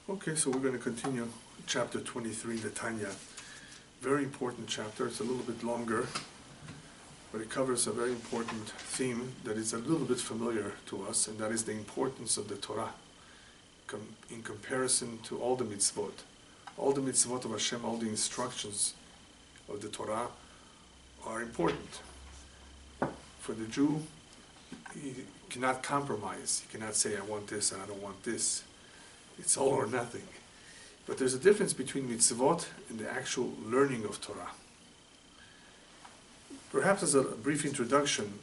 Okay, so we're going to continue chapter 23, the Tanya. Very important chapter. It's a little bit longer, but it covers a very important theme that is a little bit familiar to us, and that is the importance of the Torah in comparison to all the mitzvot. All the mitzvot of Hashem, all the instructions of the Torah are important. For the Jew, he cannot compromise. He cannot say, I want this and I don't want this. It's all or nothing. But there's a difference between mitzvot and the actual learning of Torah. Perhaps as a brief introduction,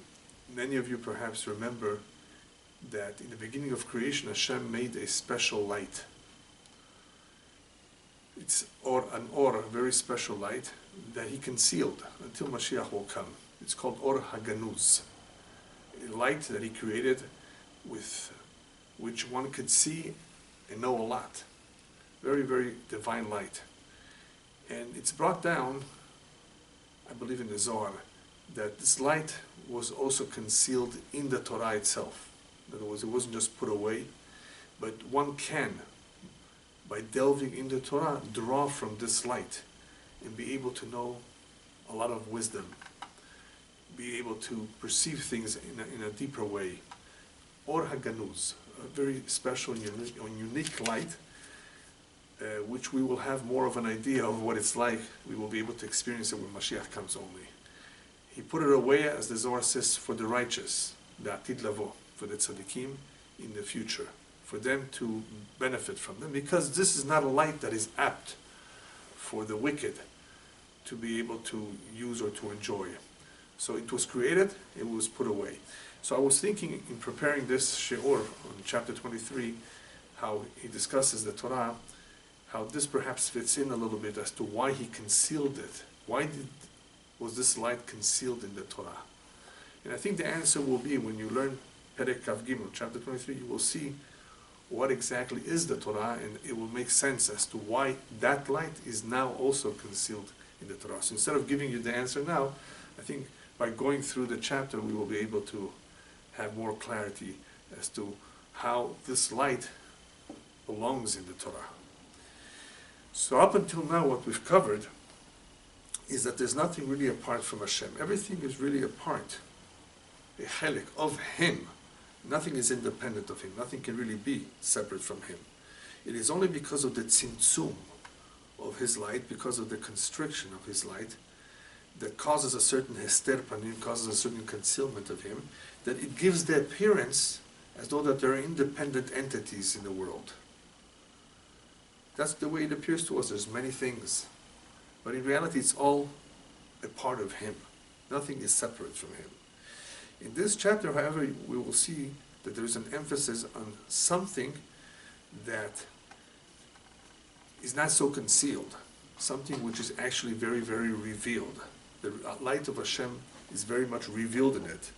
many of you perhaps remember that in the beginning of creation, Hashem made a special light. It's a very special light that He concealed until Mashiach will come. It's called Or HaGanuz, a light that He created with which one could see and know a lot. Very, very divine light. And it's brought down, I believe in the Zohar, that this light was also concealed in the Torah itself. In other words, it wasn't just put away, but one can, by delving into Torah, draw from this light and be able to know a lot of wisdom, be able to perceive things in a deeper way. Or HaGanuz, a very special and unique light, which we will have more of an idea of what it's like. We will be able to experience it when Mashiach comes only. He put it away, as the Zohar says, for the righteous, the Atid Lavo, for the tzaddikim in the future, for them to benefit from them, because this is not a light that is apt for the wicked to be able to use or to enjoy. So it was created, it was put away. So I was thinking in preparing this shiur on chapter 23, how he discusses the Torah, how this perhaps fits in a little bit as to why he concealed it. Why was this light concealed in the Torah? And I think the answer will be when you learn Perek Kav Gimel, chapter 23, you will see what exactly is the Torah, and it will make sense as to why that light is now also concealed in the Torah. So instead of giving you the answer now, I think by going through the chapter we will be able to have more clarity as to how this light belongs in the Torah. So up until now what we've covered is that there's nothing really apart from Hashem. Everything is really a part, a chelik of Him. Nothing is independent of Him. Nothing can really be separate from Him. It is only because of the tzimtzum of His light, because of the constriction of His light, that causes a certain hester panim, causes a certain concealment of Him, that it gives the appearance as though that there are independent entities in the world. That's the way it appears to us. There's many things. But in reality, it's all a part of Him. Nothing is separate from Him. In this chapter, however, we will see that there is an emphasis on something that is not so concealed, something which is actually very, very revealed. The light of Hashem is very much revealed in it.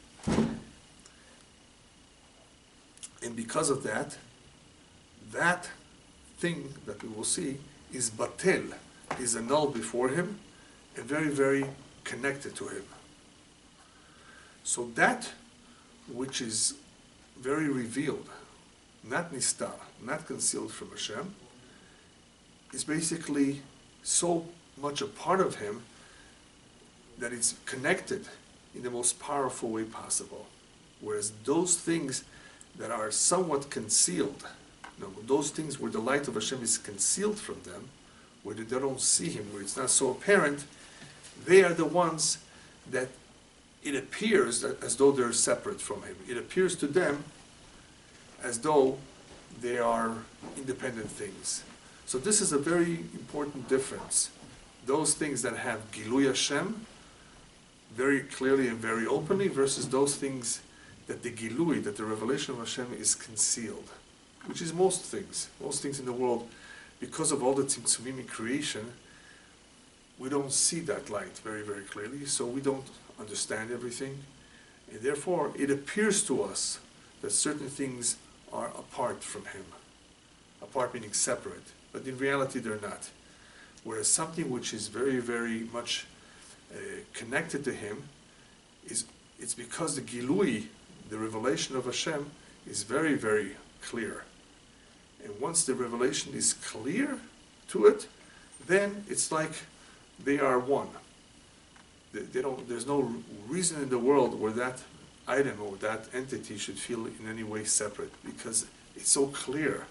And because of that, that thing that we will see is batel, is annulled before Him, and very, very connected to Him. So that which is very revealed, not nistar, not concealed from Hashem, is basically so much a part of Him that it's connected in the most powerful way possible. Whereas those things that are somewhat concealed, those things where the light of Hashem is concealed from them, where they don't see Him, where it's not so apparent, they are the ones that it appears as though they're separate from Him. It appears to them as though they are independent things. So this is a very important difference. Those things that have Gilui Hashem very clearly and very openly, versus those things that the Gilui, that the revelation of Hashem is concealed, which is most things. Most things in the world, because of all the tzimtzumim in creation, we don't see that light very, very clearly, so we don't understand everything, and therefore it appears to us that certain things are apart from Him. Apart meaning separate, but in reality they're not. Whereas something which is very, very much connected to Him, it's because the Gilui, the revelation of Hashem, is very, very clear. And once the revelation is clear to it, then it's like they are one. There's no reason in the world where that item or that entity should feel in any way separate, because it's so clear,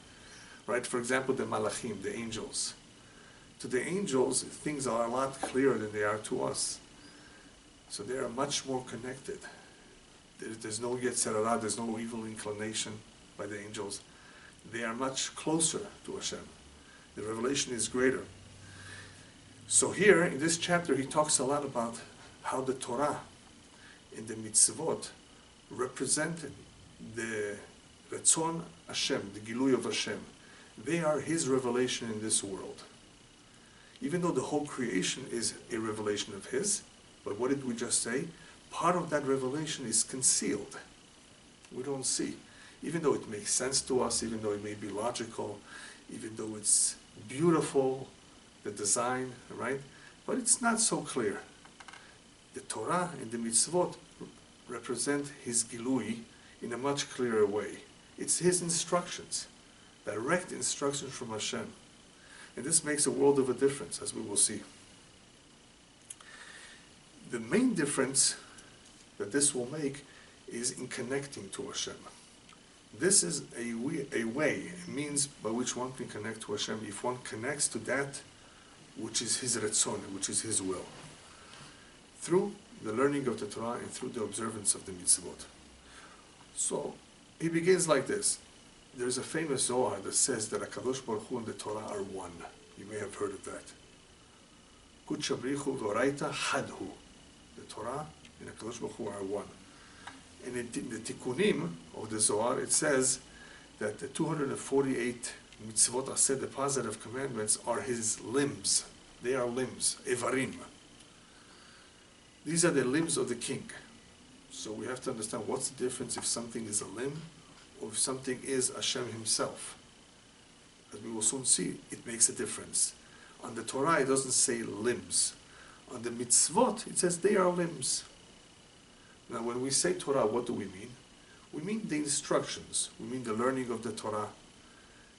right? For example, the malachim, the angels. To the angels, things are a lot clearer than they are to us. So they are much more connected. There's no yetzer hara, there's no evil inclination by the angels. They are much closer to Hashem. The revelation is greater. So here, in this chapter, he talks a lot about how the Torah and the mitzvot represent the Ratzon Hashem, the Gilui of Hashem. They are His revelation in this world. Even though the whole creation is a revelation of His, but what did we just say? Part of that revelation is concealed. We don't see. Even though it makes sense to us, even though it may be logical, even though it's beautiful, the design, right? But it's not so clear. The Torah and the mitzvot represent His Gilui in a much clearer way. It's His instructions, direct instructions from Hashem. And this makes a world of a difference, as we will see. The main difference that this will make is in connecting to Hashem. This is a way, a means by which one can connect to Hashem if one connects to that which is His Ratzon, which is His will, through the learning of the Torah and through the observance of the mitzvot. So he begins like this. There's a famous Zohar that says that HaKadosh Baruch Hu and the Torah are one. You may have heard of that. Kutshabrichu v'oraita hadhu. The Torah and HaKadosh Baruch Hu are one. And in the Tikkunim of the Zohar, it says that the 248 mitzvot aseh, the positive commandments, are His limbs. They are limbs, evarim. These are the limbs of the king. So we have to understand what's the difference if something is a limb or if something is Hashem Himself. As we will soon see, it makes a difference. On the Torah, it doesn't say limbs. On the mitzvot, it says they are limbs. Now, when we say Torah, what do we mean? We mean the instructions. We mean the learning of the Torah,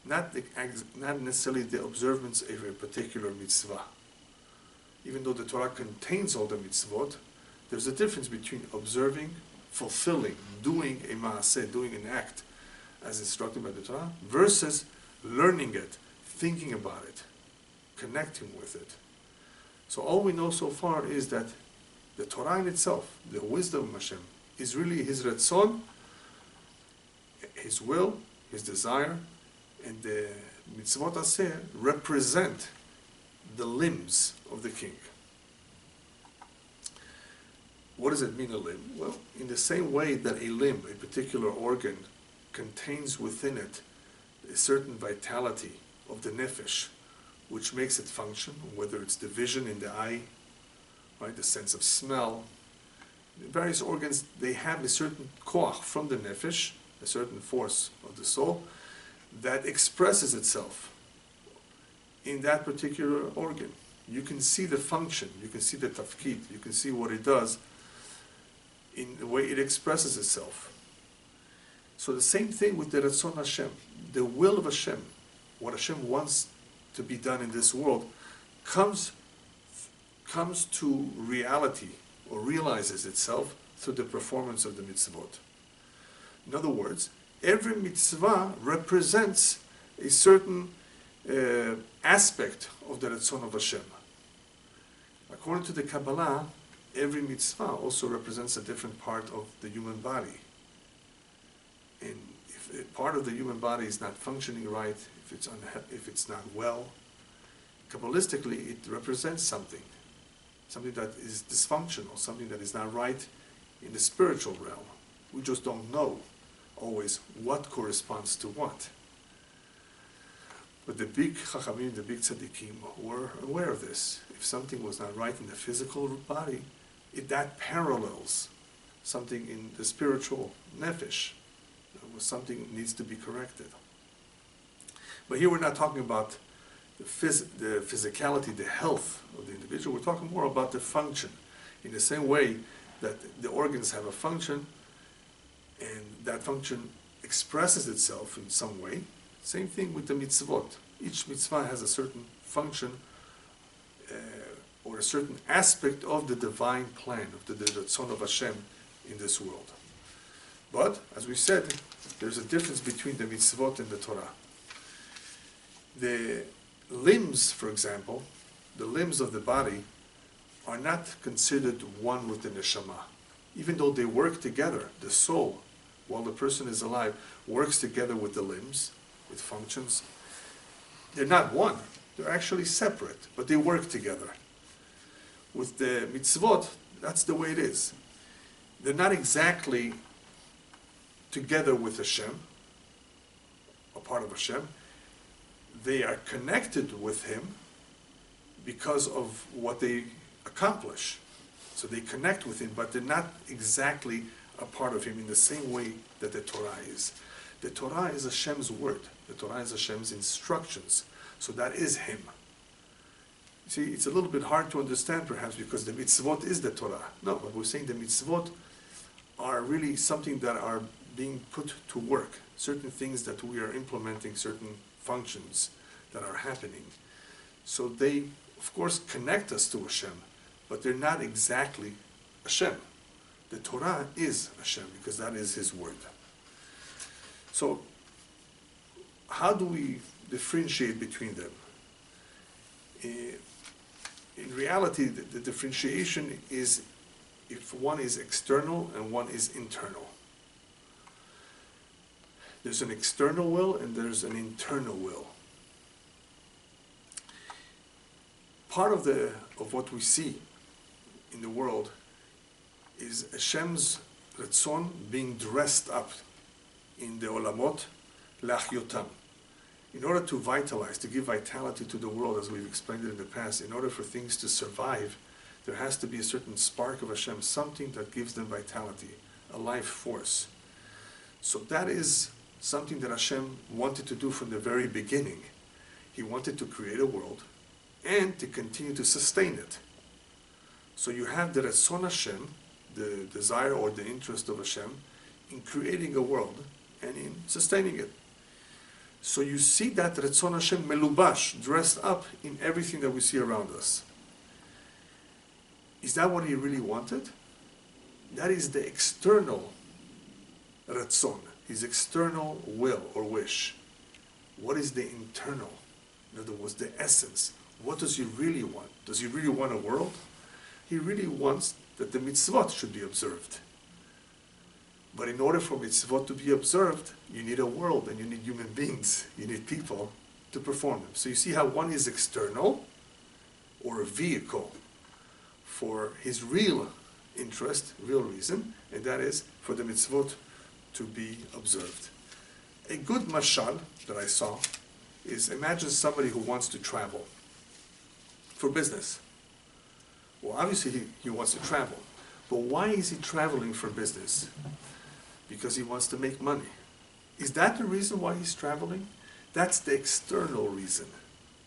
not necessarily the observance of a particular mitzvah. Even though the Torah contains all the mitzvot, there's a difference between observing, fulfilling, doing a maaseh, doing an act as instructed by the Torah, versus learning it, thinking about it, connecting with it. So all we know so far is that the Torah in itself, the wisdom of Hashem, is really His Ratzon, His will, His desire, and the mitzvot aseh represent the limbs of the king. What does it mean, a limb? Well, in the same way that a limb, a particular organ, contains within it a certain vitality of the nefesh, which makes it function, whether it's the vision in the eye, right, the sense of smell. The various organs, they have a certain koach from the nefesh, a certain force of the soul, that expresses itself in that particular organ. You can see the function, you can see the tafkid, you can see what it does in the way it expresses itself. So the same thing with the Ratzon Hashem, the will of Hashem, what Hashem wants to be done in this world, comes to reality or realizes itself through the performance of the mitzvot. In other words, every mitzvah represents a certain aspect of the Ratzon of Hashem. According to the Kabbalah, every mitzvah also represents a different part of the human body. And if a part of the human body is not functioning right, if it's not well, Kabbalistically it represents something that is dysfunctional, something that is not right in the spiritual realm. We just don't know always what corresponds to what. But the big Chachamim, the big Tzaddikim, were aware of this. If something was not right in the physical body, that parallels something in the spiritual nefesh. Something that needs to be corrected. But here we're not talking about the physicality, the health of the individual. We're talking more about the function. In the same way that the organs have a function, and that function expresses itself in some way Same thing with the mitzvot. Each mitzvah has a certain function or a certain aspect of the divine plan, of the Ratzon of Hashem in this world. But, as we said, there's a difference between the mitzvot and the Torah. The limbs, for example, the limbs of the body are not considered one with the neshama. Even though they work together, the soul, while the person is alive, works together with the limbs, with functions. They're not one. They're actually separate, but they work together. With the mitzvot, that's the way it is. They're not exactly together with Hashem, a part of Hashem. They are connected with Him because of what they accomplish. So they connect with Him, but they're not exactly a part of Him in the same way that the Torah is. The Torah is Hashem's word. The Torah is Hashem's instructions. So that is Him. You see, it's a little bit hard to understand perhaps because the mitzvot is the Torah. No, but we're saying the mitzvot are really something that are being put to work. Certain things that we are implementing, certain functions that are happening. So they, of course, connect us to Hashem, but they're not exactly Hashem. The Torah is Hashem because that is His word. So, how do we differentiate between them? In reality, the differentiation is if one is external and one is internal. There's an external will and there's an internal will. Part of what we see in the world is Hashem's Ratzon being dressed up in the Olamot, Lachyotam. In order to vitalize, to give vitality to the world, as we've explained it in the past, in order for things to survive, there has to be a certain spark of Hashem, something that gives them vitality, a life force. So that is something that Hashem wanted to do from the very beginning. He wanted to create a world and to continue to sustain it. So you have the Ratzon Hashem, the desire or the interest of Hashem, in creating a world and in sustaining it. So you see that Ratzon Hashem melubash, dressed up in everything that we see around us. Is that what He really wanted? That is the external Ratzon, His external will or wish. What is the internal? In other words, the essence. What does He really want? Does He really want a world? He really wants that the mitzvot should be observed. But in order for mitzvot to be observed, you need a world and you need human beings, you need people to perform them. So you see how one is external, or a vehicle for His real interest, real reason, and that is for the mitzvot to be observed. A good mashal that I saw is, imagine somebody who wants to travel for business. Well, obviously he wants to travel, but why is he traveling for business? Because he wants to make money. Is that the reason why he's traveling? That's the external reason.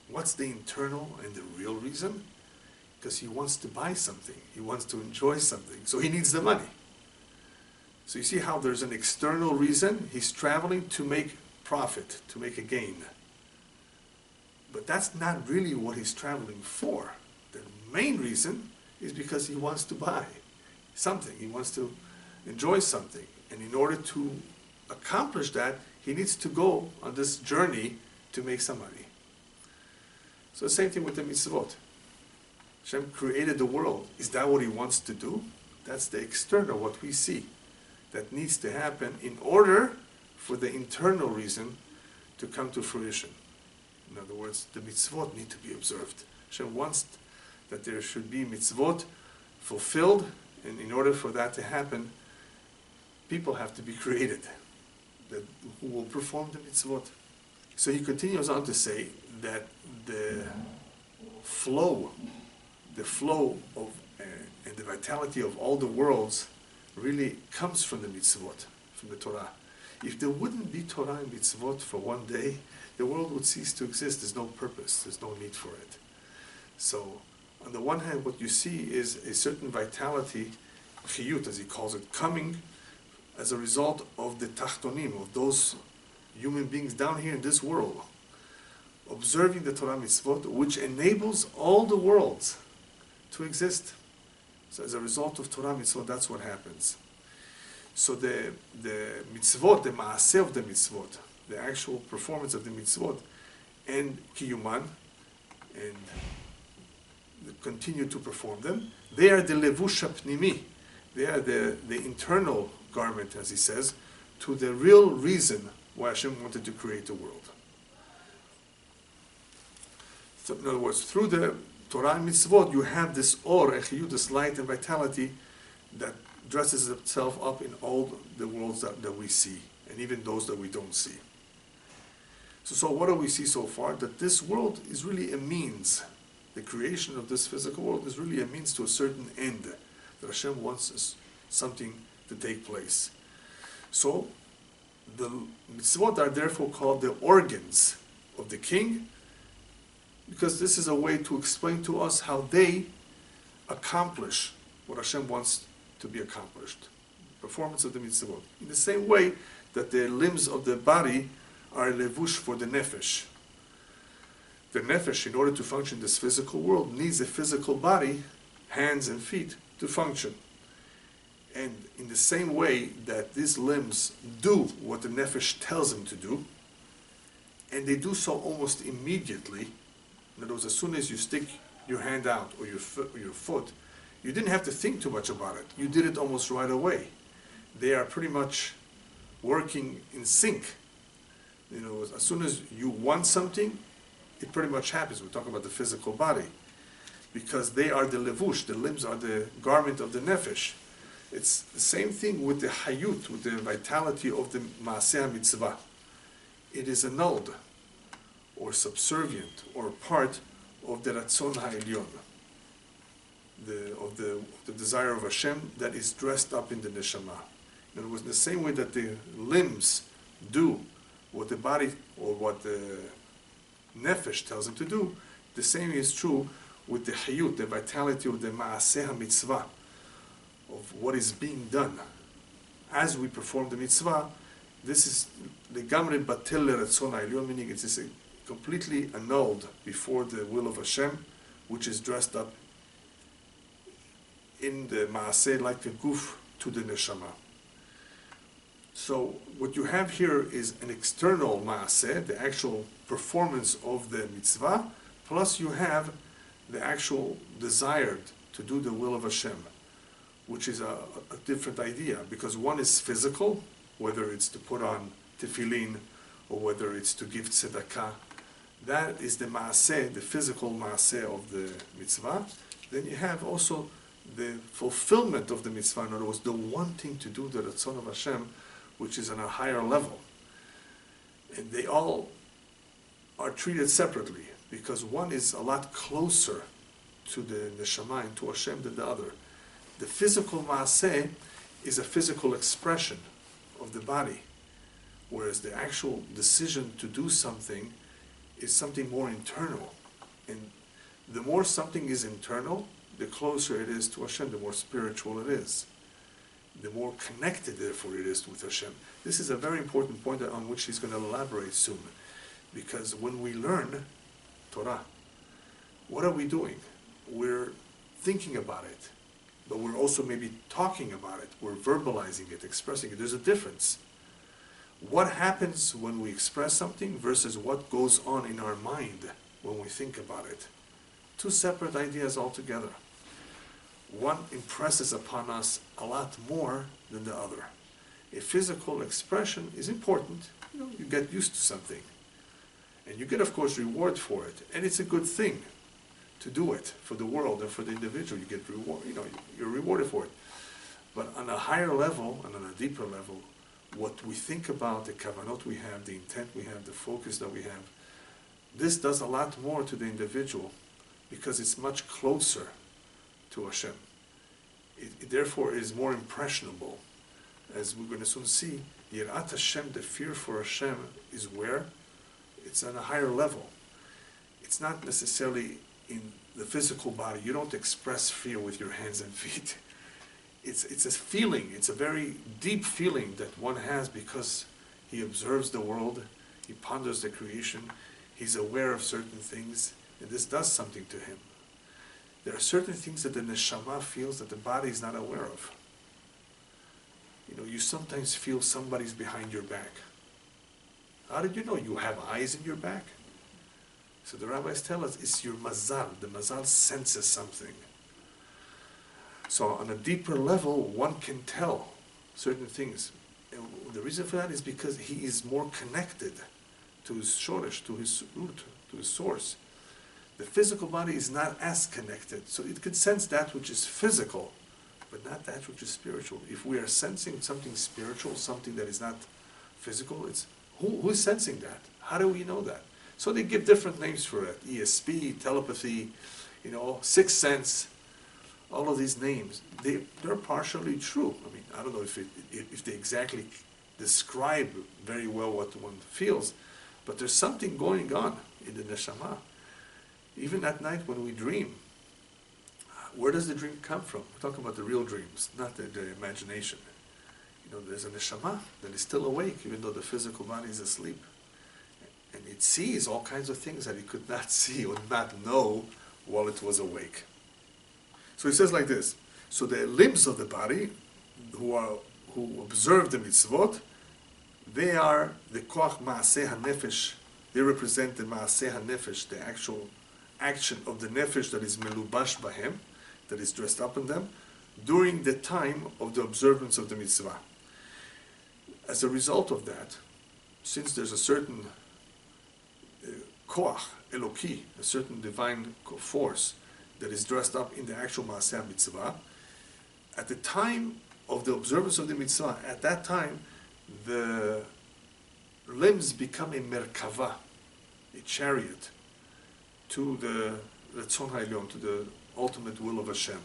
What's the internal and the real reason? Because he wants to buy something. He wants to enjoy something. So he needs the money. So you see how there's an external reason? He's traveling to make profit, to make a gain. But that's not really what he's traveling for. The main reason is because he wants to buy something. He wants to enjoy something. And in order to accomplish that, he needs to go on this journey to make some money. So the same thing with the mitzvot. Hashem created the world. Is that what He wants to do? That's the external, what we see, that needs to happen in order for the internal reason to come to fruition. In other words, the mitzvot need to be observed. Hashem wants that there should be mitzvot fulfilled, and in order for that to happen, people have to be created who will perform the mitzvot. So he continues on to say that the flow of and the vitality of all the worlds really comes from the mitzvot, from the Torah. If there wouldn't be Torah and mitzvot for one day, the world would cease to exist. There's no purpose. There's no need for it. So, on the one hand, what you see is a certain vitality, chiyut as he calls it, coming as a result of the tachtonim, of those human beings down here in this world, observing the Torah mitzvot, which enables all the worlds to exist. So as a result of Torah mitzvot, that's what happens. So the mitzvot, the maaseh of the mitzvot, the actual performance of the mitzvot, and kiyuman, and continue to perform them, they are the levush hapnimi. They are the internal garment, as he says, to the real reason why Hashem wanted to create the world. So in other words, through the Torah and mitzvot, you have this or, this light and vitality that dresses itself up in all the worlds that we see, and even those that we don't see. So what do we see so far? That this world is really a means. The creation of this physical world is really a means to a certain end, that Hashem wants something to take place. So the mitzvot are therefore called the organs of the king, because this is a way to explain to us how they accomplish what Hashem wants to be accomplished. Performance of the mitzvot. In the same way that the limbs of the body are levush for the nefesh. The nefesh, in order to function in this physical world, needs a physical body, hands and feet, to function. And in the same way that these limbs do what the nefesh tells them to do, and they do so almost immediately. In other words, as soon as you stick your hand out or your foot, you didn't have to think too much about it. You did it almost right away. They are pretty much working in sync. You know, as soon as you want something, it pretty much happens. We're talking about the physical body. Because they are the levush, the limbs are the garment of the nefesh. It's the same thing with the hayut, with the vitality of the maaseh mitzvah. It is annulled, or subservient, or part of the ratzon ha'elyon, of the desire of Hashem that is dressed up in the neshama. In other words, in the same way that the limbs do what the body or what the nefesh tells them to do, the same is true with the hayut, the vitality of the maaseh mitzvah, of what is being done. As we perform the mitzvah, this is legamre batel l'ratzon ha'elyon, meaning it is completely annulled before the will of Hashem, which is dressed up in the maaseh like a guf to the neshama. So what you have here is an external maaseh, the actual performance of the mitzvah, plus you have the actual desire to do the will of Hashem, which is a different idea, because one is physical, whether it's to put on tefillin or whether it's to give tzedakah. That is the maaseh, the physical maaseh of the mitzvah. Then you have also the fulfillment of the mitzvah, in other words, the wanting to do the ratzon of Hashem, which is on a higher level. And they all are treated separately, because one is a lot closer to the neshama and to Hashem than the other. The physical maaseh is a physical expression of the body, whereas the actual decision to do something is something more internal. And the more something is internal, the closer it is to Hashem, the more spiritual it is. The more connected, therefore, it is with Hashem. This is a very important point on which he's going to elaborate soon. Because when we learn Torah, what are we doing? We're thinking about it, but we're also maybe talking about it. We're verbalizing it, expressing it. There's a difference. What happens when we express something versus what goes on in our mind when we think about it? Two separate ideas altogether. One impresses upon us a lot more than the other. A physical expression is important. You get used to something. And you get, of course, reward for it. And it's a good thing to do it for the world and for the individual. You get reward, you're rewarded for it. But on a higher level and on a deeper level, what we think about, the kavanot we have, the intent we have, the focus that we have, this does a lot more to the individual because it's much closer to Hashem. It therefore is more impressionable. As we're going to soon see, Yirat Hashem, the fear for Hashem, is where? It's on a higher level. It's not necessarily in the physical body. You don't express fear with your hands and feet. It's a feeling. It's a very deep feeling that one has because He observes the world, he ponders the creation, he's aware of certain things, and this does something to him. There are certain things that the neshama feels that the body is not aware of. You sometimes feel somebody's behind your back. How did you know? You have eyes in your back? So the rabbis tell us it's your mazal. The mazal senses something. So on a deeper level, one can tell certain things. And the reason for that is because he is more connected to his shoresh, to his root, to his source. The physical body is not as connected. So it can sense that which is physical, but not that which is spiritual. If we are sensing something spiritual, something that is not physical, it's who is sensing that? How do we know that? So they give different names for it. ESP, telepathy, sixth sense, all of these names. They're partially true. I mean, I don't know if they exactly describe very well what one feels, but there's something going on in the neshama. Even at night when we dream, where does the dream come from? We're talking about the real dreams, not the imagination. There's a neshama that is still awake, even though the physical body is asleep. And it sees all kinds of things that it could not see or not know while it was awake. So he says like this, so the limbs of the body, who observe the mitzvot, they are the koach maaseh hanefesh. They represent the maaseh hanefesh, the actual action of the nefesh that is melubash bahem, that is dressed up in them, during the time of the observance of the mitzvah. As a result of that, since there's a certain koach, eloki, a certain divine force that is dressed up in the actual maaseh mitzvah, at the time of the observance of the mitzvah, at that time, the limbs become a merkava, a chariot, to the Ratzon HaElyon, to the ultimate will of Hashem.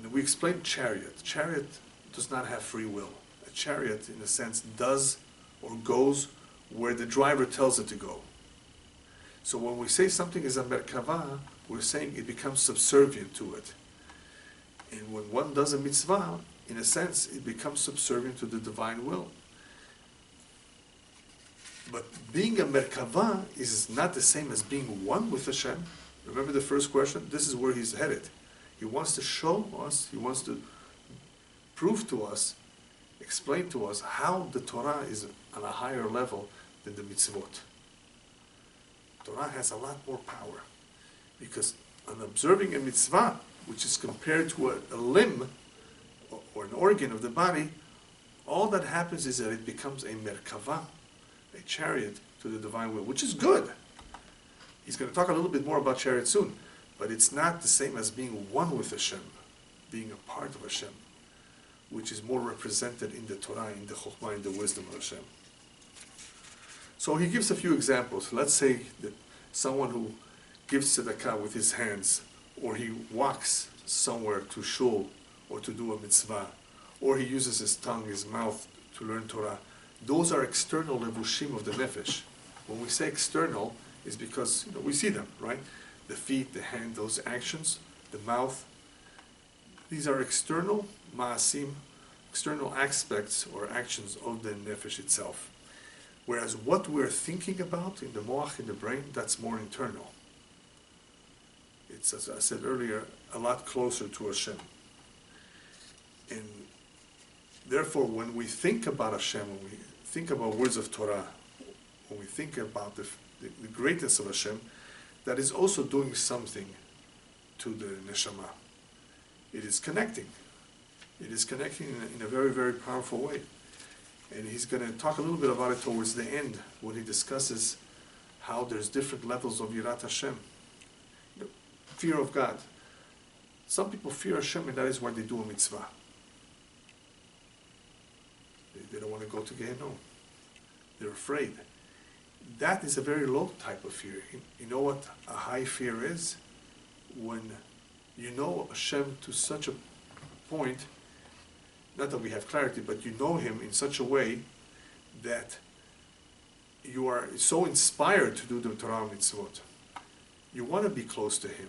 And we explained chariot. Chariot does not have free will. A chariot, in a sense, does or goes where the driver tells it to go. So when we say something is a merkava, we're saying it becomes subservient to it. And when one does a mitzvah, in a sense, it becomes subservient to the divine will. But being a merkava is not the same as being one with Hashem. Remember the first question? This is where he's headed. He wants to show us, he wants to prove to us, explain to us how the Torah is on a higher level than the mitzvot. Torah has a lot more power. Because on observing a mitzvah, which is compared to a limb or an organ of the body, all that happens is that it becomes a merkava, a chariot to the divine will, which is good. He's going to talk a little bit more about chariot soon, but it's not the same as being one with Hashem, being a part of Hashem, which is more represented in the Torah, in the Chokhmah, in the wisdom of Hashem. So he gives a few examples. Let's say that someone who gives tzedakah with his hands, or he walks somewhere to shul, or to do a mitzvah, or he uses his tongue, his mouth to learn Torah. Those are external levushim of the nefesh. When we say external, is because we see them, right? The feet, the hand, those actions, the mouth. These are external maasim, external aspects or actions of the nefesh itself. Whereas what we're thinking about in the moach, in the brain, that's more internal. It's, as I said earlier, a lot closer to Hashem. And therefore, when we think about Hashem, when we think about words of Torah, when we think about the greatness of Hashem, that is also doing something to the neshama. It is connecting. It is connecting in a very, very powerful way. And he's going to talk a little bit about it towards the end, when he discusses how there's different levels of Yirat Hashem. Fear of God. Some people fear Hashem, and that is why they do a mitzvah. They don't want to go to Gehenna. They're afraid. That is a very low type of fear. You know what a high fear is? When you know Hashem to such a point, not that we have clarity, but you know Him in such a way that you are so inspired to do the Torah mitzvot. You want to be close to Him.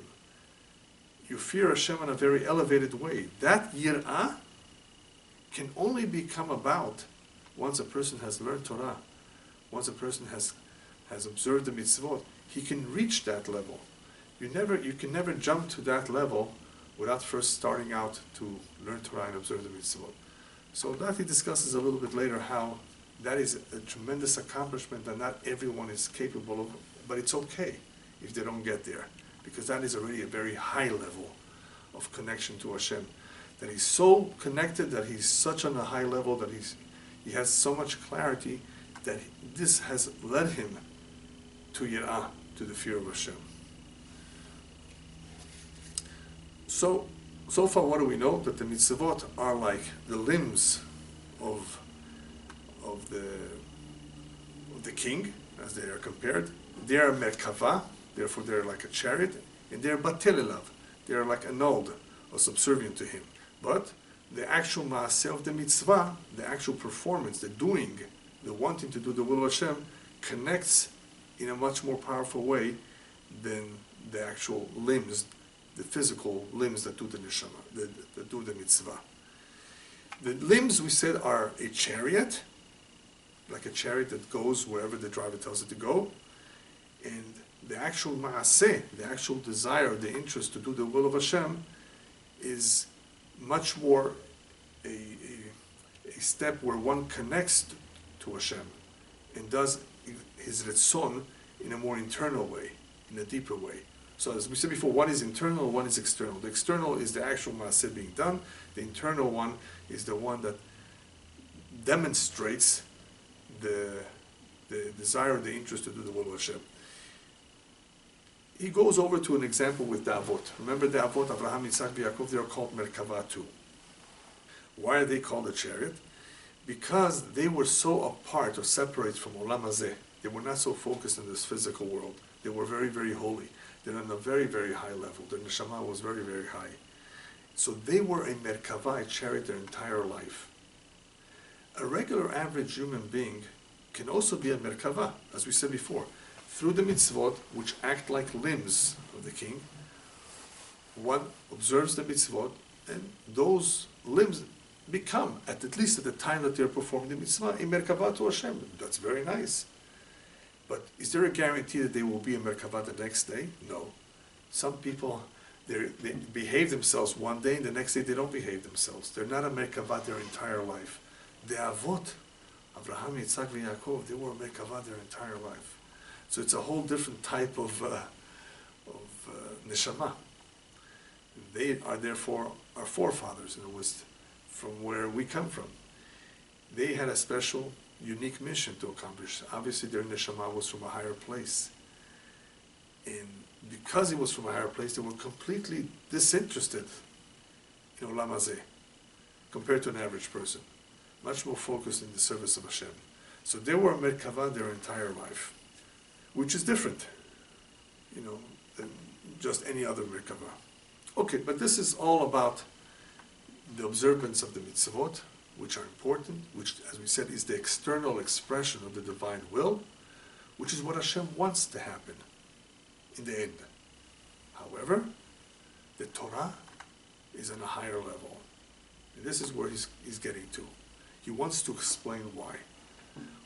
You fear Hashem in a very elevated way. That yir'ah can only become about once a person has learned Torah, once a person has observed the mitzvot, he can reach that level. You can never jump to that level without first starting out to learn Torah and observe the mitzvot. So that he discusses a little bit later how that is a tremendous accomplishment that not everyone is capable of, but it's okay if they don't get there, because that is already a very high level of connection to Hashem. That he's so connected, that he's such on a high level, that he has so much clarity, that this has led him to Yirah, to the fear of Hashem. So far what do we know? That the mitzvot are like the limbs of the king, as they are compared. They are merkava, therefore they're like a chariot, and they're batelilav, they're like annulled or subservient to him. But the actual maaseh of the mitzvah, the actual performance, the doing, the wanting to do the will of Hashem, connects in a much more powerful way than the actual limbs, the physical limbs that do the neshama, that do the mitzvah. The limbs, we said, are a chariot, like a chariot that goes wherever the driver tells it to go, and the actual maaseh, the actual desire, the interest to do the will of Hashem, is much more a step where one connects to Hashem and does his retzon in a more internal way, in a deeper way. So as we said before, one is internal, one is external. The external is the actual maaseh being done. The internal one is the one that demonstrates the desire, the interest to do the will of Hashem. He goes over to an example with the Avot. Remember the Avot, Abraham, Yitzhak, Yaakov, they are called Merkava too. Why are they called a chariot? Because they were so apart or separate from Olam Hazeh. They were not so focused in this physical world. They were very, very holy. They're on a very, very high level. Their neshama was very, very high. So they were a Merkava, a chariot, their entire life. A regular average human being can also be a Merkava, as we said before. Through the mitzvot, which act like limbs of the king, one observes the mitzvot, and those limbs become, at least at the time that they're performing the mitzvah, a merkava to Hashem. That's very nice. But is there a guarantee that they will be a merkava the next day? No. Some people, they behave themselves one day, and the next day they don't behave themselves. They're not a merkava their entire life. The Avot, Abraham, Yitzhak, and Yaakov, they were a merkava their entire life. So it's a whole different type of neshama. They are therefore our forefathers, in the West, from where we come from. They had a special, unique mission to accomplish. Obviously, their neshama was from a higher place. And because it was from a higher place, they were completely disinterested in Olam Hazeh, compared to an average person. Much more focused in the service of Hashem. So they were a merkava their entire life, which is different, than just any other merkava. Okay, but this is all about the observance of the mitzvot, which are important, which, as we said, is the external expression of the divine will, which is what Hashem wants to happen in the end. However, the Torah is on a higher level. And this is where he's getting to. He wants to explain why.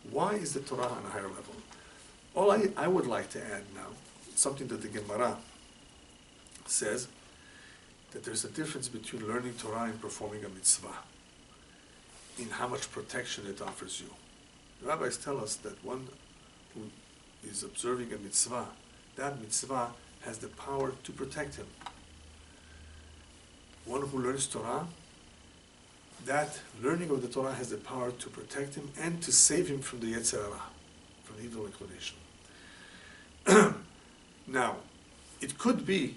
Why is the Torah on a higher level? All I would like to add now, something that the Gemara says, that there's a difference between learning Torah and performing a mitzvah, in how much protection it offers you. The rabbis tell us that one who is observing a mitzvah, that mitzvah has the power to protect him. One who learns Torah, that learning of the Torah has the power to protect him and to save him from the Yetzer Hara, from the evil inclination. Now, it could be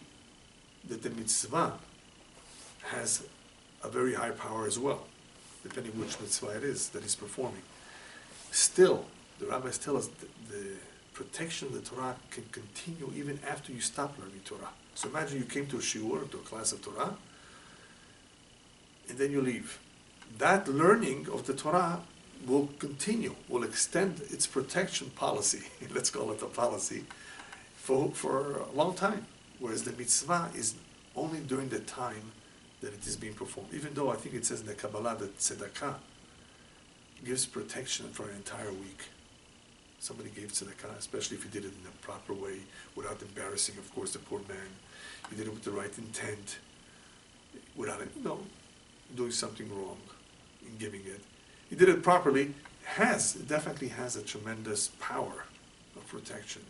that the mitzvah has a very high power as well, depending which mitzvah it is that he's performing. Still, the rabbis tell us that the protection of the Torah can continue even after you stop learning Torah. So imagine you came to a shiur, to a class of Torah, and then you leave. That learning of the Torah will continue, will extend its protection policy, let's call it a policy, for a long time. Whereas the mitzvah is only during the time that it is being performed. Even though I think it says in the Kabbalah that tzedakah gives protection for an entire week. Somebody gave tzedakah, especially if you did it in a proper way, without embarrassing, of course, the poor man. You did it with the right intent, without doing something wrong in giving it. You did it properly. It definitely has a tremendous power of protection.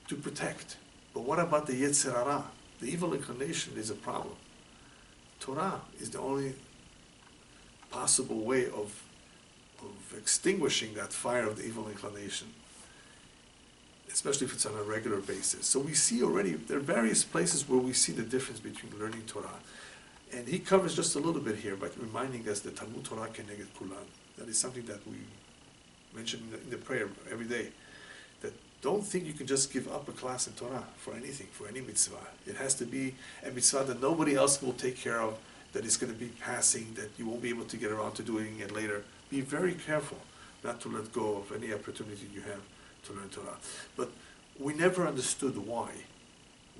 To protect. But what about the Yetzer Hara? The evil inclination is a problem. Torah is the only possible way of extinguishing that fire of the evil inclination, especially if it's on a regular basis. So we see already, there are various places where we see the difference between learning Torah. And he covers just a little bit here by reminding us that Talmud Torah keneged kulan. That is something that we mention in the prayer every day. That don't think you can just give up a class in Torah for anything, for any mitzvah. It has to be a mitzvah that nobody else will take care of, that is going to be passing, that you won't be able to get around to doing it later. Be very careful not to let go of any opportunity you have to learn Torah. But we never understood why.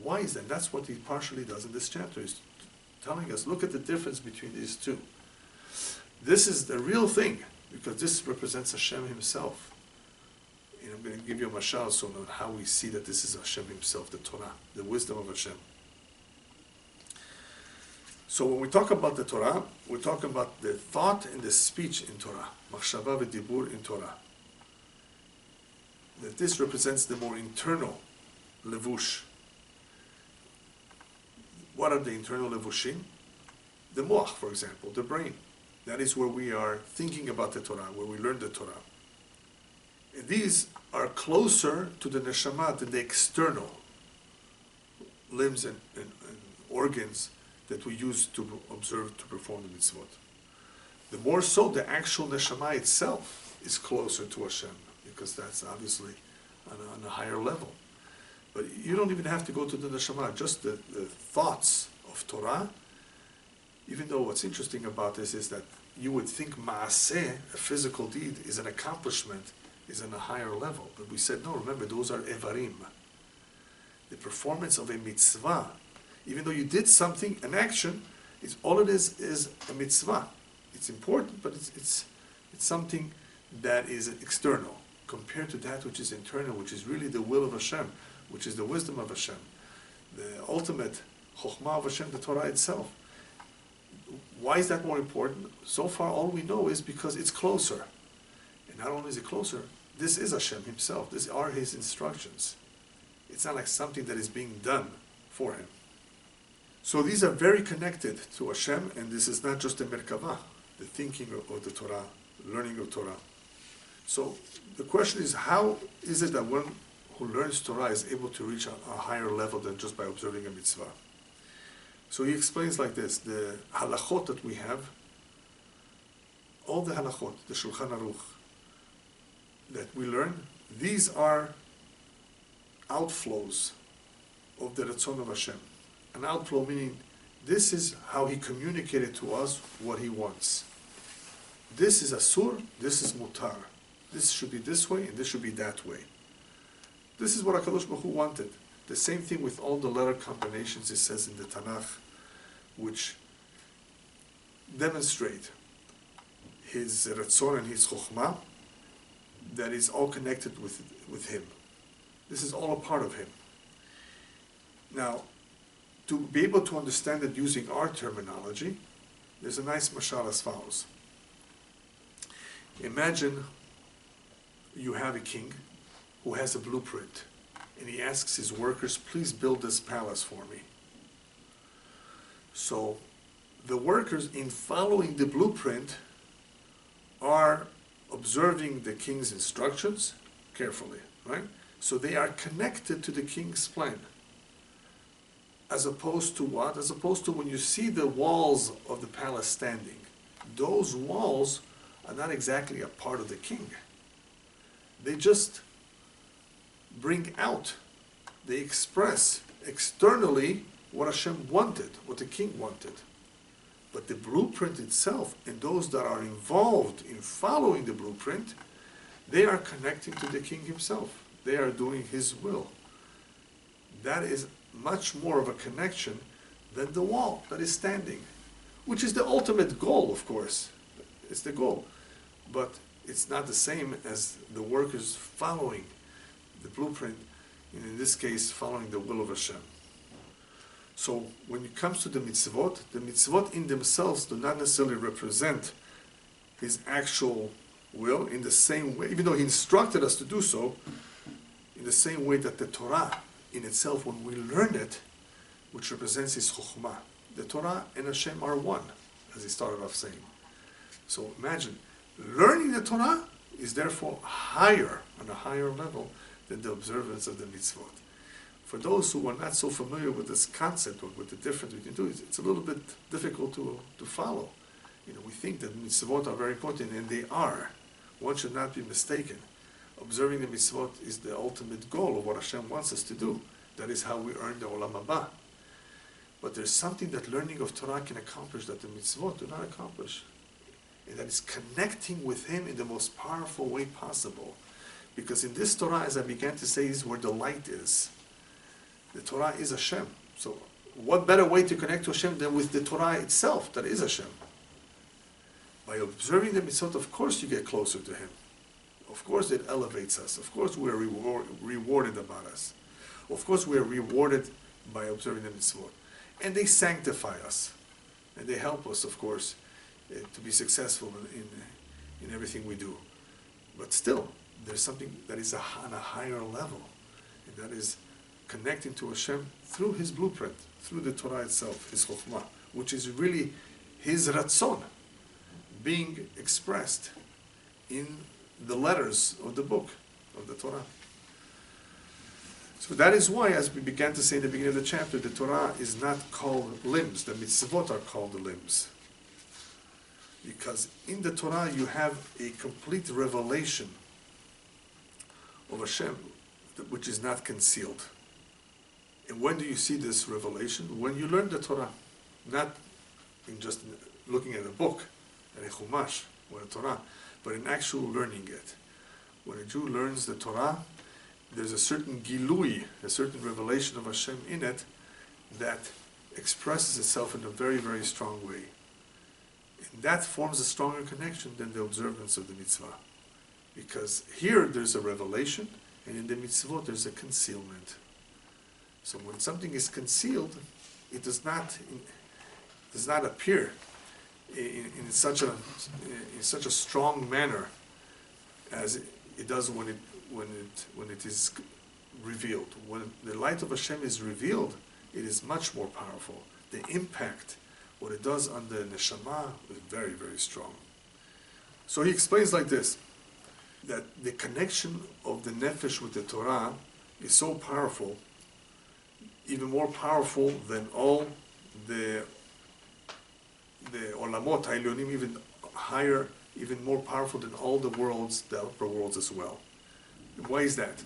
Why is that? That's what he partially does in this chapter. He's telling us, look at the difference between these two. This is the real thing, because this represents Hashem himself. And I'm going to give you a mashal soon on how we see that this is Hashem himself, the Torah, the wisdom of Hashem. So when we talk about the Torah, we're talking about the thought and the speech in Torah, machshava v'dibur in Torah. That this represents the more internal levush. What are the internal levushim? The moach, for example, the brain. That is where we are thinking about the Torah, where we learn the Torah. And these are closer to the neshama than the external limbs and organs that we use to observe, to perform the mitzvot. The more so, the actual neshama itself is closer to Hashem, because that's obviously on a higher level. But you don't even have to go to the neshama, just the thoughts of Torah. Even though what's interesting about this is that you would think maaseh, a physical deed, is an accomplishment, is on a higher level. But we said, no, remember, those are evarim. The performance of a mitzvah, even though you did something, an action, all it is a mitzvah. It's important, but it's something that is external compared to that which is internal, which is really the will of Hashem, which is the wisdom of Hashem, the ultimate chokhmah of Hashem, the Torah itself. Why is that more important? So far, all we know is because it's closer. And not only is it closer, this is Hashem himself. These are his instructions. It's not like something that is being done for him. So these are very connected to Hashem, and this is not just the merkavah, the thinking of the Torah, learning of Torah. So the question is, how is it that one who learns Torah is able to reach a higher level than just by observing a mitzvah? So he explains like this: the halachot that we have, all the halachot, the Shulchan Aruch, that we learn, these are outflows of the Ratzon of Hashem. An outflow meaning this is how he communicated to us what he wants. This is asur, this is mutar. This should be this way and this should be that way. This is what HaKadosh Baruch Hu wanted. The same thing with all the letter combinations it says in the Tanakh, which demonstrate his Ratzon and his Chokhmah, that is all connected with him. This is all a part of him. Now, to be able to understand it using our terminology, there's a nice mashal as follows. Imagine you have a king who has a blueprint, and he asks his workers, please build this palace for me. So the workers, in following the blueprint, are observing the king's instructions carefully, right? So they are connected to the king's plan. As opposed to what? As opposed to when you see the walls of the palace standing, those walls are not exactly a part of the king. They just bring out, they express externally what Hashem wanted, what the king wanted. But the blueprint itself, and those that are involved in following the blueprint, they are connecting to the king himself. They are doing his will. That is much more of a connection than the wall that is standing, which is the ultimate goal, of course. It's the goal. but it's not the same as the workers following the blueprint, and in this case, following the will of Hashem. So when it comes to the mitzvot in themselves do not necessarily represent His actual will in the same way, even though He instructed us to do so, in the same way that the Torah in itself, when we learn it, which represents His chokhmah. The Torah and Hashem are one, as he started off saying. So imagine, learning the Torah is therefore higher, on a higher level, than the observance of the mitzvot. For those who are not so familiar with this concept, or with the difference we can do, it's a little bit difficult to follow. We think that mitzvot are very important, and they are. One should not be mistaken. Observing the mitzvot is the ultimate goal of what Hashem wants us to do. That is how we earn the olam haba. But there's something that learning of Torah can accomplish that the mitzvot do not accomplish. And that is connecting with Him in the most powerful way possible. Because in this Torah, as I began to say, is where the light is. The Torah is Hashem. So what better way to connect to Hashem than with the Torah itself, that is Hashem? By observing the mitzvot, of course you get closer to Him. Of course it elevates us. Of course we are rewarded about us. Of course we are rewarded by observing the mitzvot. And they sanctify us. And they help us, of course, to be successful in everything we do. But still, there's something that is on a higher level. And that is connecting to Hashem through His blueprint, through the Torah itself, His chokhmah, which is really His ratzon, being expressed in the letters of the book, of the Torah. So that is why, as we began to say in the beginning of the chapter, the Torah is not called limbs, the mitzvot are called the limbs. Because in the Torah you have a complete revelation of Hashem, which is not concealed. And when do you see this revelation? When you learn the Torah. Not in just looking at a book, at a chumash, or a Torah, but in actual learning it. When a Jew learns the Torah, there's a certain gilui, a certain revelation of Hashem in it that expresses itself in a very, very strong way. And that forms a stronger connection than the observance of the mitzvah. Because here there's a revelation, and in the mitzvot there's a concealment. So when something is concealed, it does not appear in such a strong manner as it does when it is revealed. When the light of Hashem is revealed, it is much more powerful. The impact, what it does on the neshama, is very, very strong. So he explains like this, that the connection of the nefesh with the Torah is so powerful, even more powerful than all the olamot ha'ilyonim, even higher, even more powerful than all the worlds, the upper worlds as well. And why is that?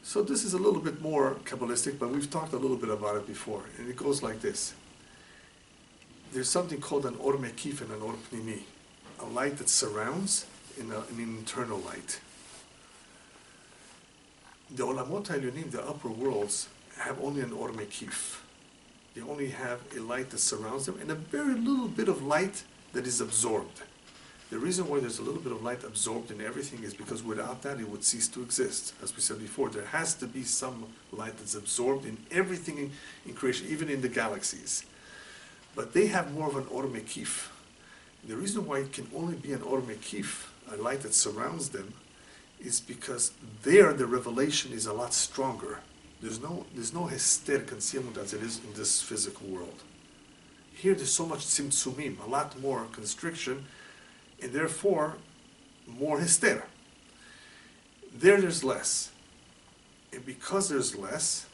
So this is a little bit more Kabbalistic, but we've talked a little bit about it before, and it goes like this. There's something called an or mekif and an or pnimi, a light that surrounds and an internal light. The olamot ha'ilyonim, the upper worlds, have only an or mekif. They only have a light that surrounds them and a very little bit of light that is absorbed. The reason why there's a little bit of light absorbed in everything is because without that it would cease to exist. As we said before, there has to be some light that's absorbed in everything in creation, even in the galaxies. But they have more of an or mekif. The reason why it can only be an or mekif, a light that surrounds them, is because there the revelation is a lot stronger. There's no hester, concealment, as it is in this physical world. Here there's so much tzimtzumim, a lot more constriction, and therefore more hester. There's less. And because there's less,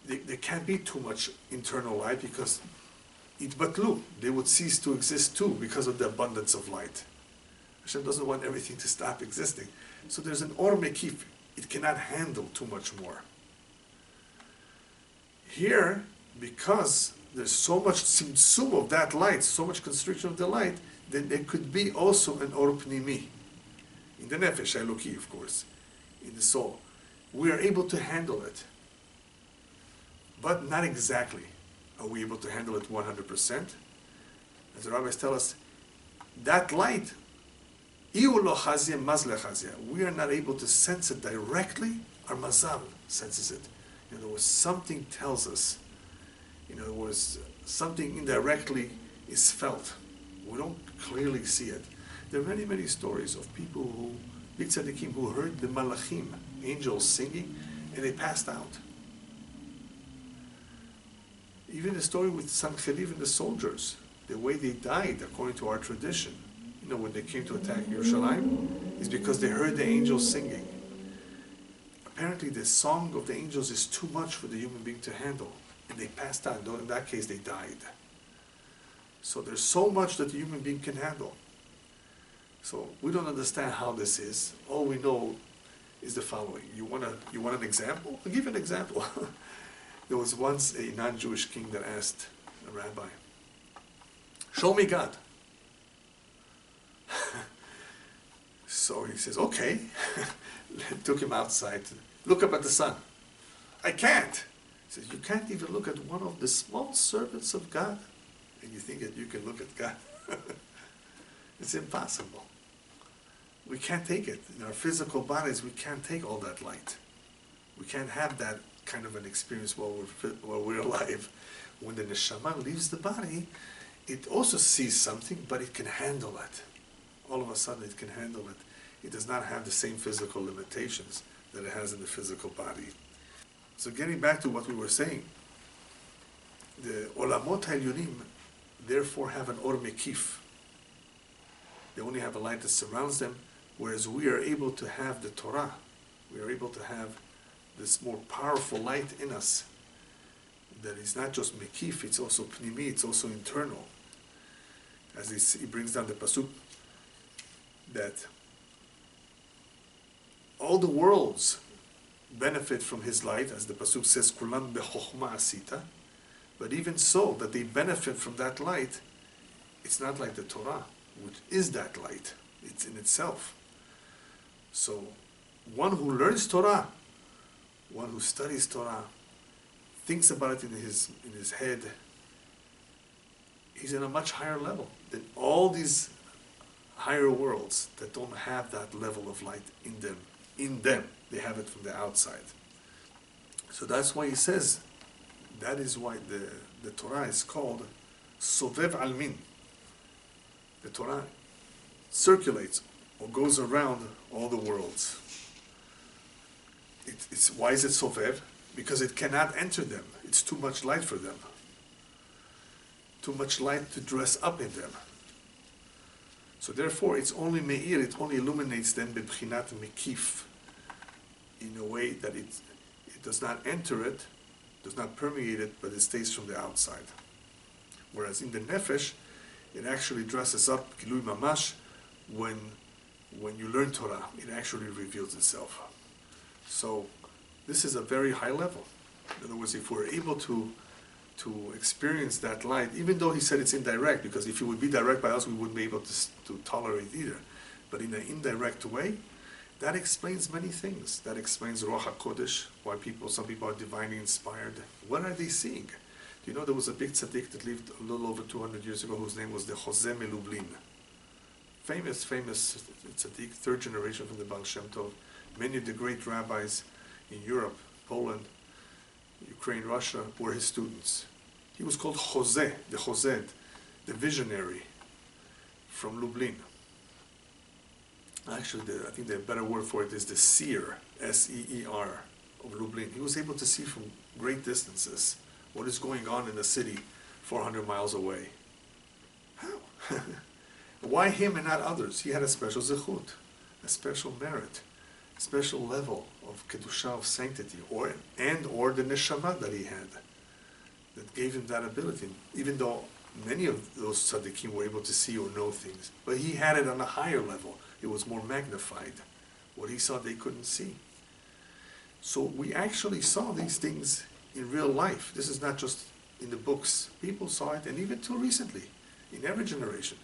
there can't be too much internal light because itbatlu, they would cease to exist too because of the abundance of light. Hashem doesn't want everything to stop existing. So there's an or mekif. It cannot handle too much more. Here, because there's so much tzimtzum of that light, so much constriction of the light, then there could be also an or pnimi. In the nefesh eloki, of course, in the soul. We are able to handle it. But not exactly. Are we able to handle it 100%? As the rabbis tell us, that light, we are not able to sense it directly. Our mazal senses it. In other words, something tells us. In other words, something indirectly is felt. We don't clearly see it. There are many, many stories of people who, big tzaddikim, who heard the malachim, angels singing, and they passed out. Even the story with Sancheriv and the soldiers, the way they died, according to our tradition, when they came to attack Yerushalayim, is because they heard the angels singing. Apparently the song of the angels is too much for the human being to handle, and they passed out. In that case, they died. So there's so much that the human being can handle. So we don't understand how this is. All we know is the following. You want an example? I'll give you an example. There was once a non-Jewish king that asked a rabbi, "Show me God." So he says, "Okay." Took him outside to look up at the sun. "I can't." He says, "You can't even look at one of the small servants of God, and you think that you can look at God?" It's impossible. We can't take it. In our physical bodies, we can't take all that light. We can't have that kind of an experience while we're alive. When the neshama leaves the body, it also sees something, but it can handle it. All of a sudden, it can handle it. It does not have the same physical limitations that it has in the physical body. So getting back to what we were saying, the olamot ha'elyonim therefore have an or mekif. They only have a light that surrounds them, whereas we are able to have the Torah. We are able to have this more powerful light in us that is not just mekif, it's also pnimi, it's also internal. As he brings down the pasuk, that all the worlds benefit from his light, as the pasuk says, "Kulam bechokhma asita." But even so, that they benefit from that light, it's not like the Torah, which is that light. It's in itself. So, one who learns Torah, one who studies Torah, thinks about it in his head, he's in a much higher level than all these higher worlds that don't have that level of light in them. They have it from the outside. So that's why he says, that is why the Torah is called Sovev Almin. The Torah circulates or goes around all the worlds. Why is it Sovev? Because it cannot enter them. It's too much light for them. Too much light to dress up in them. So therefore, it's only me'ir, it only illuminates them b'bchinat mekif, in a way that it does not enter it, does not permeate it, but it stays from the outside. Whereas in the nefesh, it actually dresses up, gilui mamash, when you learn Torah, it actually reveals itself. So this is a very high level. In other words, if we're able to experience that light, even though he said it's indirect, because if it would be direct by us, we wouldn't be able to tolerate either. But in an indirect way, that explains many things. That explains Ruach HaKodesh, why some people are divinely inspired. What are they seeing? Do you know there was a big tzaddik that lived a little over 200 years ago, whose name was the Jose Melublin. Famous tzaddik, third generation from the Baal Shem Tov. Many of the great rabbis in Europe, Poland, Ukraine, Russia, were his students. He was called Jose, the visionary from Lublin. Actually, I think the better word for it is the seer, S-E-E-R, of Lublin. He was able to see from great distances what is going on in the city 400 miles away. How? Why him and not others? He had a special zechut, a special merit, a special level of kedusha, of sanctity, or the neshama that he had, that gave him that ability. Even though many of those tzaddikim were able to see or know things, but he had it on a higher level. It was more magnified. What he saw, they couldn't see. So we actually saw these things in real life. This is not just in the books. People saw it, and even till recently, in every generation.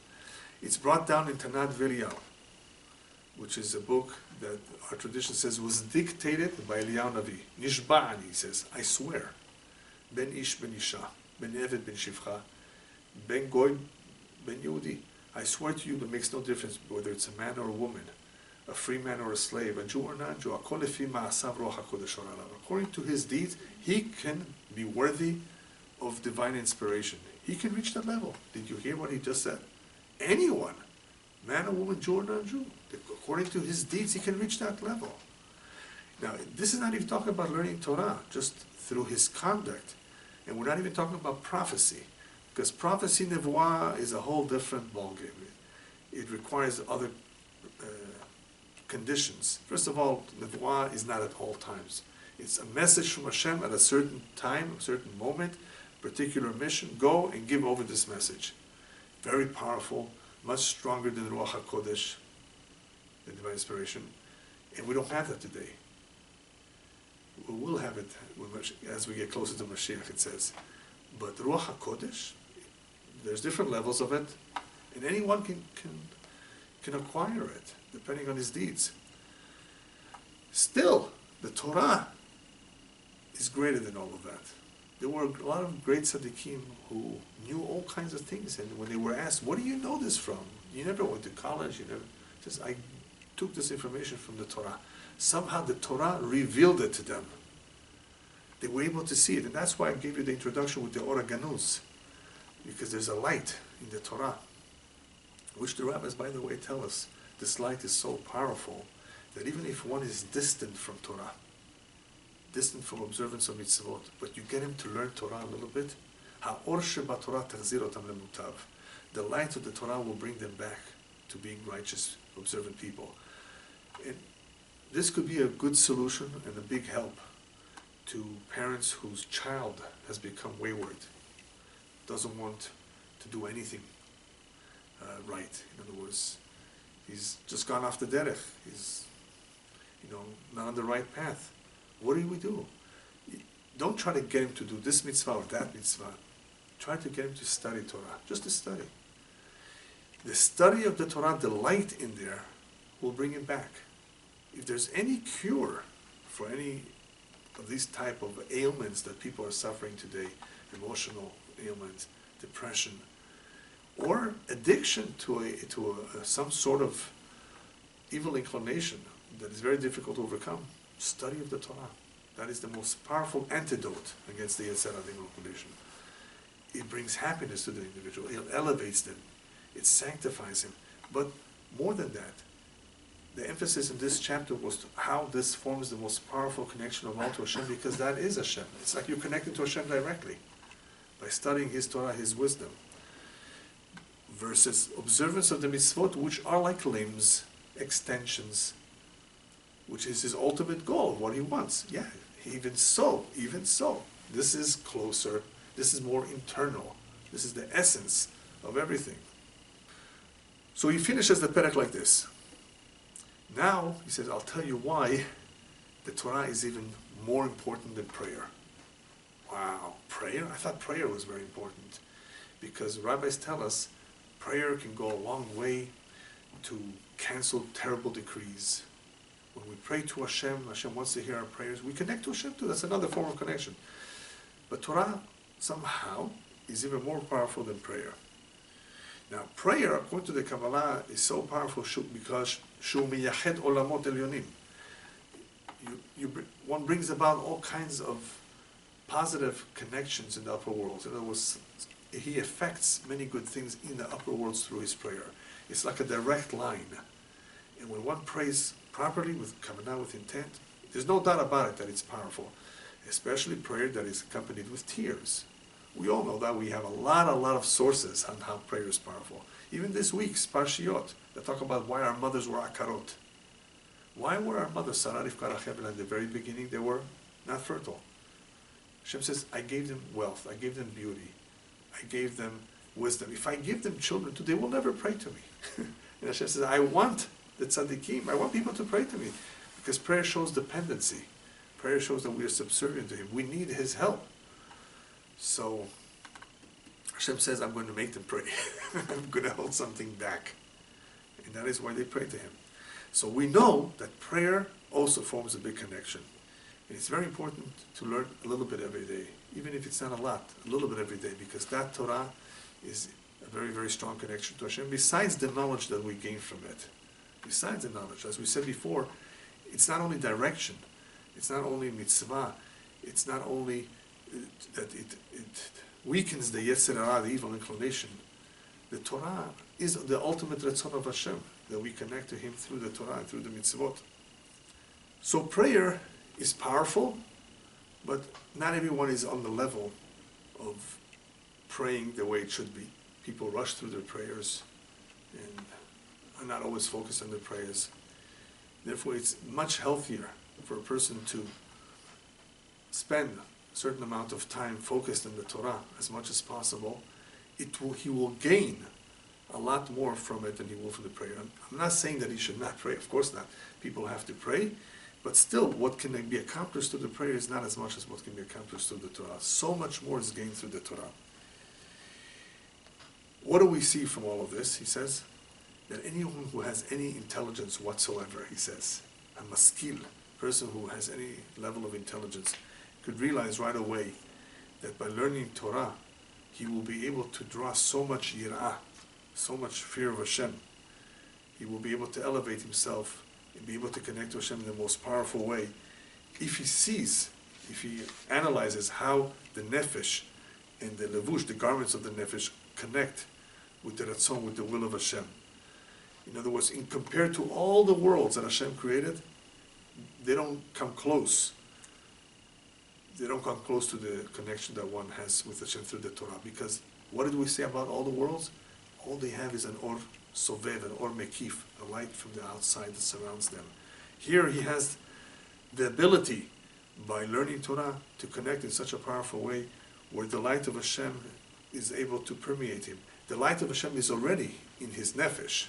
It's brought down in Tanat Elyahu, which is a book that our tradition says was dictated by Elyahu Navi. Nishba'ani, he says, I swear. Ben ish ben isha, ben eved ben shivcha, ben goy ben Yehudi. I swear to you, it makes no difference whether it's a man or a woman, a free man or a slave, a Jew or non-Jew. According to his deeds, he can be worthy of divine inspiration. He can reach that level. Did you hear what he just said? Anyone, man or woman, Jew or non-Jew, according to his deeds, he can reach that level. Now, this is not even talking about learning Torah, just through his conduct. And we're not even talking about prophecy, because prophecy, nevuah, is a whole different ballgame. It requires other conditions. First of all, nevuah is not at all times. It's a message from Hashem at a certain time, a certain moment, particular mission. Go and give over this message. Very powerful, much stronger than Ruach HaKodesh, the divine inspiration. And we don't have that today. We will have it as we get closer to Mashiach, it says. But Ruach HaKodesh, there's different levels of it, and anyone can acquire it, depending on his deeds. Still, the Torah is greater than all of that. There were a lot of great tzaddikim who knew all kinds of things, and when they were asked, "What do you know this from? You never went to college. I took this information from the Torah." Somehow the Torah revealed it to them. They were able to see it, and that's why I gave you the introduction with the Or HaGanuz, because there's a light in the Torah, which the rabbis, by the way, tell us this light is so powerful that even if one is distant from Torah, distant from observance of mitzvot, but you get him to learn Torah a little bit, ha'or sheba Torah tahzir otam lemutav, the light of the Torah will bring them back to being righteous, observant people. And this could be a good solution and a big help to parents whose child has become wayward, doesn't want to do anything right. In other words, he's just gone off the derech. He's, not on the right path. What do we do? Don't try to get him to do this mitzvah or that mitzvah. Try to get him to study Torah, just to study. The study of the Torah, the light in there, will bring him back. If there's any cure for any of these type of ailments that people are suffering today, emotional ailments, depression, or addiction to some sort of evil inclination that is very difficult to overcome, study of the Torah. That is the most powerful antidote against the Yetzer Hara inclination. It brings happiness to the individual. It elevates them. It sanctifies him. But more than that, the emphasis in this chapter was how this forms the most powerful connection of all to Hashem, because that is Hashem. It's like you're connected to Hashem directly by studying His Torah, His wisdom, versus observance of the mitzvot, which are like limbs, extensions, which is His ultimate goal of what He wants. Yeah, even so, this is closer, this is more internal, this is the essence of everything. So he finishes the perek like this. Now, he says, I'll tell you why the Torah is even more important than prayer. Wow, prayer? I thought prayer was very important, because rabbis tell us prayer can go a long way to cancel terrible decrees. When we pray to Hashem, Hashem wants to hear our prayers. We connect to Hashem too. That's another form of connection. But Torah somehow is even more powerful than prayer. Now, prayer, according to the Kabbalah, is so powerful because shu miyached olamot elyonim. One brings about all kinds of positive connections in the upper worlds. In other words, he affects many good things in the upper worlds through his prayer. It's like a direct line. And when one prays properly, with kavanah, with intent, there's no doubt about it that it's powerful. Especially prayer that is accompanied with tears. We all know that. We have a lot of sources on how prayer is powerful. Even this week's Parshiyot, that talk about why our mothers were akarot. Why were our mothers, Sarah, Rivka, Rachel, in the very beginning, they were not fertile? Hashem says, I gave them wealth, I gave them beauty, I gave them wisdom. If I give them children too, they will never pray to me. And Hashem says, I want the tzaddikim, I want people to pray to me. Because prayer shows dependency. Prayer shows that we are subservient to Him. We need His help. So Hashem says, I'm going to make them pray. I'm going to hold something back. And that is why they pray to Him. So we know that prayer also forms a big connection. And it's very important to learn a little bit every day, even if it's not a lot, a little bit every day, because that Torah is a very, very strong connection to Hashem, besides the knowledge that we gain from it. Besides the knowledge, as we said before, it's not only direction, it's not only mitzvah, it's not only that it weakens the Yetzer Hara, the evil inclination. The Torah is the ultimate Ratzon of Hashem, that we connect to Him through the Torah, through the mitzvot. So prayer is powerful, but not everyone is on the level of praying the way it should be. People rush through their prayers and are not always focused on their prayers. Therefore, it's much healthier for a person to spend a certain amount of time focused on the Torah as much as possible. He will gain a lot more from it than he will from the prayer. I'm not saying that he should not pray, of course not. People have to pray, but still what can be accomplished through the prayer is not as much as what can be accomplished through the Torah. So much more is gained through the Torah. What do we see from all of this? He says that anyone who has any intelligence whatsoever, he says, a maskil, person who has any level of intelligence, could realize right away that by learning Torah, he will be able to draw so much yirah, so much fear of Hashem. He will be able to elevate himself and be able to connect to Hashem in the most powerful way. If he sees, if he analyzes how the nefesh and the levush, the garments of the nefesh, connect with the ratzon, with the will of Hashem. In other words, compared to all the worlds that Hashem created, they don't come close. They don't come close to the connection that one has with Hashem through the Torah. Because what did we say about all the worlds? All they have is an or sovev, an or mekif, a light from the outside that surrounds them. Here he has the ability, by learning Torah, to connect in such a powerful way where the light of Hashem is able to permeate him. The light of Hashem is already in his nefesh.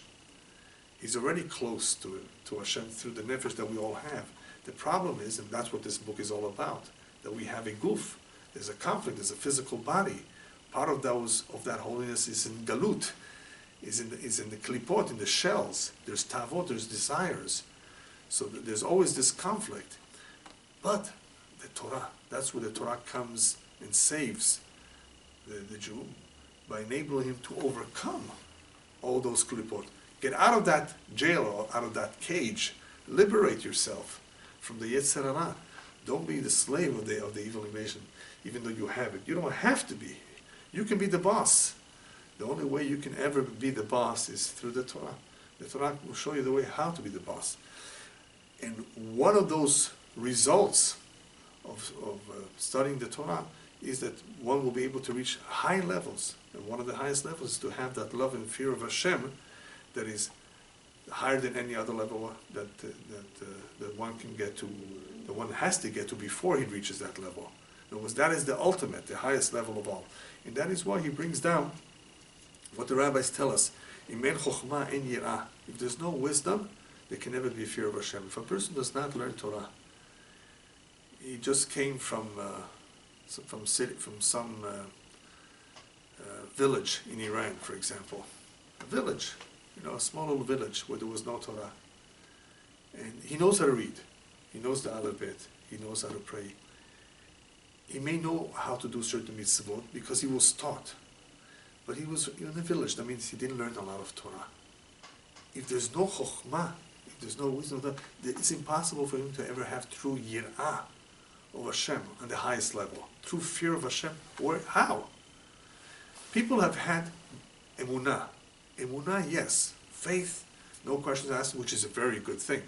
He's already close to Hashem through the nefesh that we all have. The problem is, and that's what this book is all about, that we have a guf. There's a conflict, there's a physical body. Part of that holiness is in galut, is in the klipot, in the shells. There's tavot, there's desires. So there's always this conflict. But the Torah, that's where the Torah comes and saves the Jew by enabling him to overcome all those klipot. Get out of that jail, or out of that cage. Liberate yourself from the Yetzer Hara. Don't be the slave of the evil inclination, even though you have it. You don't have to be. You can be the boss. The only way you can ever be the boss is through the Torah. The Torah will show you the way how to be the boss. And one of those results of studying the Torah is that one will be able to reach high levels. And one of the highest levels is to have that love and fear of Hashem that is higher than any other level that one can get to, that one has to get to before he reaches that level. In other words, that is the ultimate, the highest level of all. And that is why he brings down what the rabbis tell us. Im en chokhmah en yirah. If there's no wisdom, there can never be fear of Hashem. If a person does not learn Torah, he just came from some village in Iran, for example. A village, a small little village where there was no Torah. And he knows how to read. He knows the alphabet. He knows how to pray. He may know how to do certain mitzvot because he was taught. But he was in a village. That means he didn't learn a lot of Torah. If there's no chokhmah, if there's no wisdom, it's impossible for him to ever have true yirah of Hashem on the highest level. True fear of Hashem. Or how? People have had emunah. Emunah, yes. Faith, no questions asked, which is a very good thing.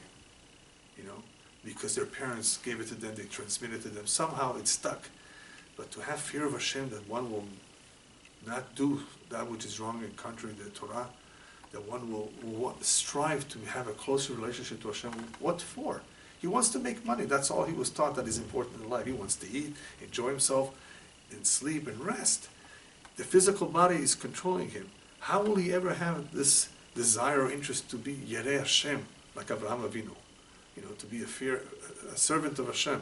Because their parents gave it to them, they transmitted it to them. Somehow it stuck. But to have fear of Hashem, that one will not do that which is wrong and contrary to the Torah, that one will strive to have a closer relationship to Hashem. What for? He wants to make money. That's all he was taught that is important in life. He wants to eat, enjoy himself, and sleep and rest. The physical body is controlling him. How will he ever have this desire or interest to be Yerei Hashem, like Avraham Avinu? To be a servant of Hashem.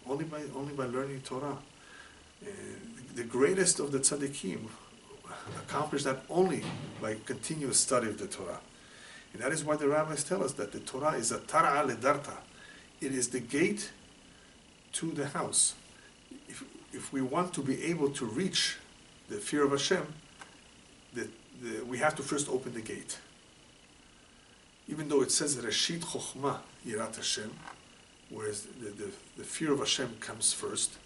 Only by learning Torah. The greatest of the tzaddikim accomplished that only by continuous study of the Torah. And that is why the rabbis tell us that the Torah is a tar'a ledarta. It is the gate to the house. If we want to be able to reach the fear of Hashem, we have to first open the gate. Even though it says Reshit Chochma Yirat Hashem, whereas the fear of Hashem comes first,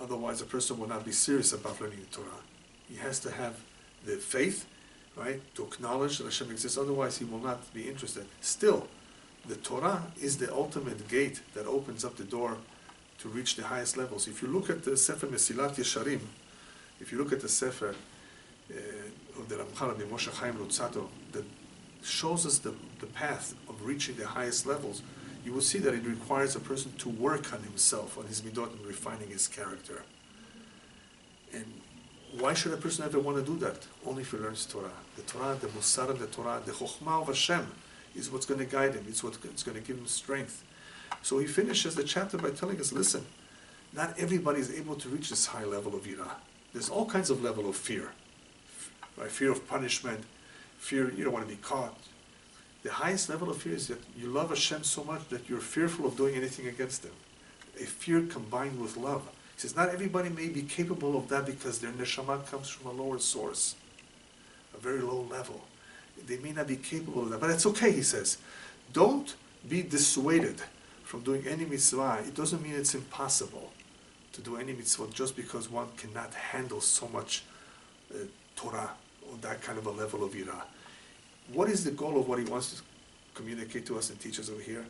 otherwise a person will not be serious about learning the Torah. He has to have the faith, right, to acknowledge that Hashem exists, otherwise he will not be interested. Still, the Torah is the ultimate gate that opens up the door to reach the highest levels. If you look at the Sefer Mesilat Yesharim, if you look at the Sefer of the Ramchal Rabbi Moshe Chaim Luzzatto, that shows us the path of reaching the highest levels, you will see that it requires a person to work on himself, on his midot, and refining his character. And why should a person ever want to do that? Only if he learns Torah. The Torah, the Musar of the Torah, the Chokhmah of Hashem is what's going to guide him. It's what's going to give him strength. So he finishes the chapter by telling us, listen, not everybody is able to reach this high level of yirah. There's all kinds of level of fear. Right? Fear of punishment, fear you don't want to be caught. The highest level of fear is that you love Hashem so much that you're fearful of doing anything against Him. A fear combined with love. He says, not everybody may be capable of that because their neshama comes from a lower source, a very low level. They may not be capable of that, but it's okay, he says. Don't be dissuaded from doing any mitzvah. It doesn't mean it's impossible to do any mitzvah just because one cannot handle so much Torah or that kind of a level of yirah. What is the goal of what he wants to communicate to us and teach us over here?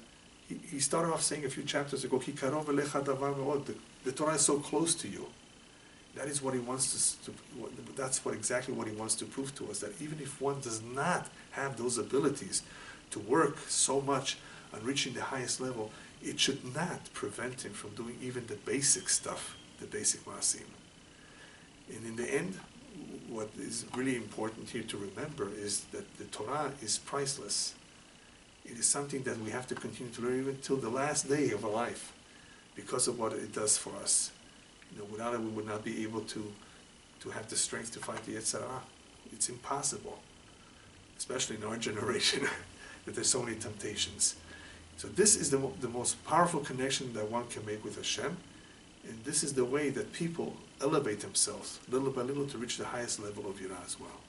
He started off saying a few chapters ago, the Torah is so close to you. That is what he wants that's exactly what he wants to prove to us, that even if one does not have those abilities to work so much on reaching the highest level, it should not prevent him from doing even the basic stuff, the basic maasim. And in the end, what is really important here to remember is that the Torah is priceless. It is something that we have to continue to learn even till the last day of our life because of what it does for us. Without it, we would not be able to have the strength to fight the Yetzer Hara. It's impossible, especially in our generation, that there's so many temptations. So this is the most powerful connection that one can make with Hashem, and this is the way that people elevate themselves little by little to reach the highest level of Yirah as well.